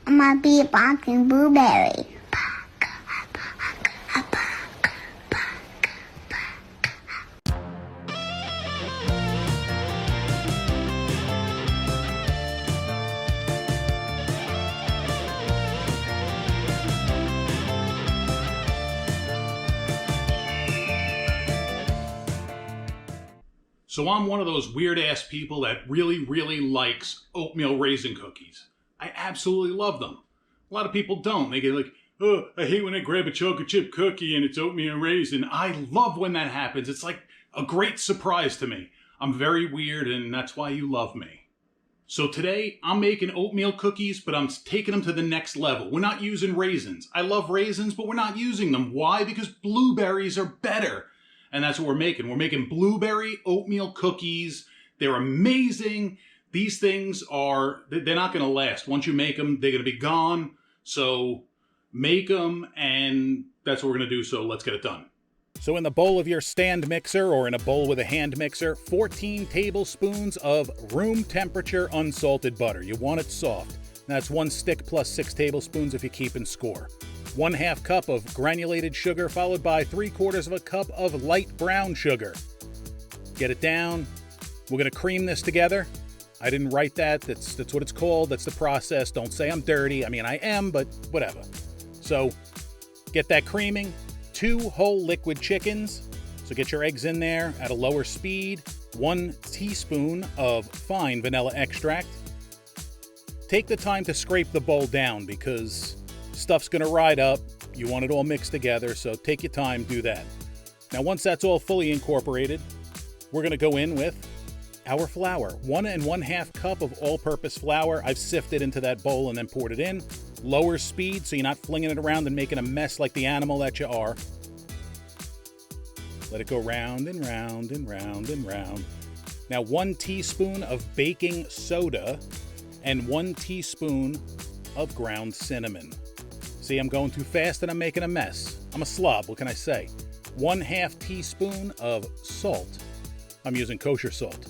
I'm gonna be barking blueberry. So I'm one of those weird-ass people that really likes oatmeal raisin cookies. I absolutely love them. A lot of people don't. They get like, oh, I hate when I grab a chocolate chip cookie and it's oatmeal raisin. I love when that happens. It's like a great surprise to me. I'm very weird, and that's why you love me. So today, I'm making oatmeal cookies, but I'm taking them to the next level. We're not using raisins. I love raisins, but we're not using them. Why? Because blueberries are better. And that's what we're making. We're making blueberry oatmeal cookies. They're amazing. These things are, they're not going to last. Once you make them, they're going to be gone. So make them, and that's what we're going to do. So let's get it done. So in the bowl of your stand mixer, or in a bowl with a hand mixer, 14 tablespoons of room temperature unsalted butter. You want it soft. That's 1 stick plus 6 tablespoons if you're keeping score. 1/2 cup of granulated sugar, followed by 3/4 cup of light brown sugar. Get it down. We're going to cream this together. I didn't write that. That's what it's called. That's the process. Don't say I'm dirty. I mean, I am, but whatever. So get that creaming. 2 whole liquid chickens. So get your eggs in there at a lower speed. 1 teaspoon of fine vanilla extract. Take the time to scrape the bowl down because stuff's going to ride up. You want it all mixed together, so take your time, do that. Now, once that's all fully incorporated, we're going to go in with our flour. 1 1/2 cup of all-purpose flour. I've sifted into that bowl and then poured it in. Lower speed, so you're not flinging it around and making a mess like the animal that you are. Let it go round and round and round and round. Now, 1 teaspoon of baking soda and 1 teaspoon of ground cinnamon. See, I'm going too fast and I'm making a mess. I'm a slob, what can I say? 1/2 teaspoon of salt. I'm using kosher salt.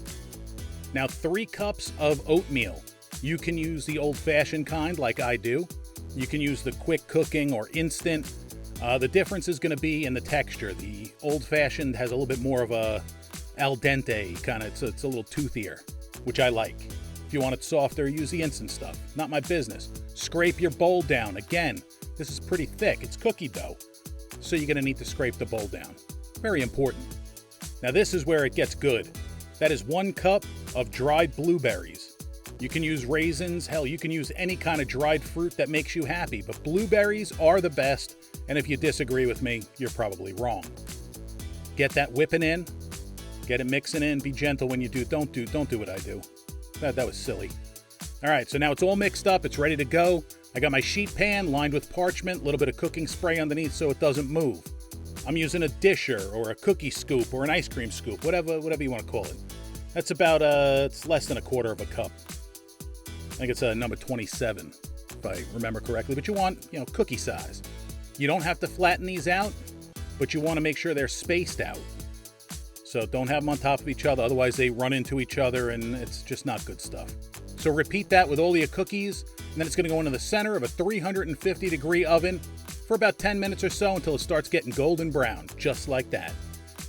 Now, 3 cups of oatmeal. You can use the old-fashioned kind like I do. You can use the quick cooking or instant. The difference is going to be in the texture. The old-fashioned has a little bit more of a al dente kind of, it's a little toothier, which I like. If you want it softer, use the instant stuff. Not my business. Scrape your bowl down. Again, this is pretty thick. It's cookie dough. So you're going to need to scrape the bowl down. Very important. Now this is where it gets good. That is 1 cup of dried blueberries. You can use raisins. Hell, you can use any kind of dried fruit that makes you happy. But blueberries are the best. And if you disagree with me, you're probably wrong. Get that whipping in. Get it mixing in. Be gentle when you do. Don't do what I do. That was silly. All right, so now it's all mixed up. It's ready to go. I got my sheet pan lined with parchment, a little bit of cooking spray underneath so it doesn't move. I'm using a disher or a cookie scoop or an ice cream scoop, whatever you want to call it. That's about, it's less than 1/4 cup. I think it's number 27, if I remember correctly. But you want, cookie size. You don't have to flatten these out, but you want to make sure they're spaced out. So don't have them on top of each other, otherwise they run into each other and it's just not good stuff. So repeat that with all your cookies, and then it's going to go into the center of a 350-degree oven for about 10 minutes or so until it starts getting golden brown, just like that.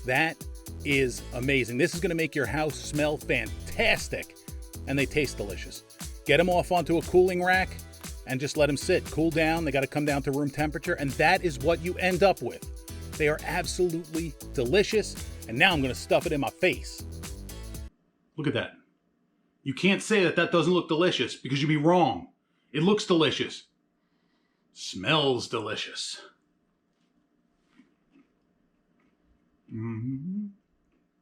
That is amazing. This is going to make your house smell fantastic, and they taste delicious. Get them off onto a cooling rack and just let them sit, cool down. They got to come down to room temperature, and that is what you end up with. They are absolutely delicious, and now I'm going to stuff it in my face. Look at that. You can't say that doesn't look delicious because you'd be wrong. It looks delicious. Smells delicious.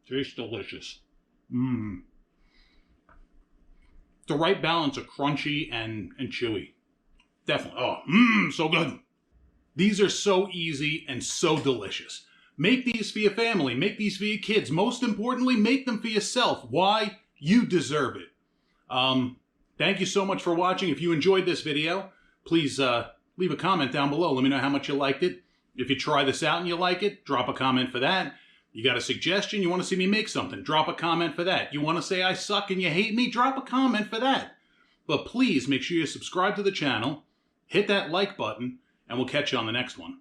Tastes delicious. The right balance of crunchy and chewy. Definitely. Oh, so good. These are so easy and so delicious. Make these for your family. Make these for your kids. Most importantly, make them for yourself. Why? You deserve it. Thank you so much for watching. If you enjoyed this video, please leave a comment down below. Let me know how much you liked it. If you try this out and you like it, drop a comment for that. You got a suggestion? You want to see me make something? Drop a comment for that. You want to say I suck and you hate me? Drop a comment for that. But please make sure you subscribe to the channel. hit that like button, and we'll catch you on the next one.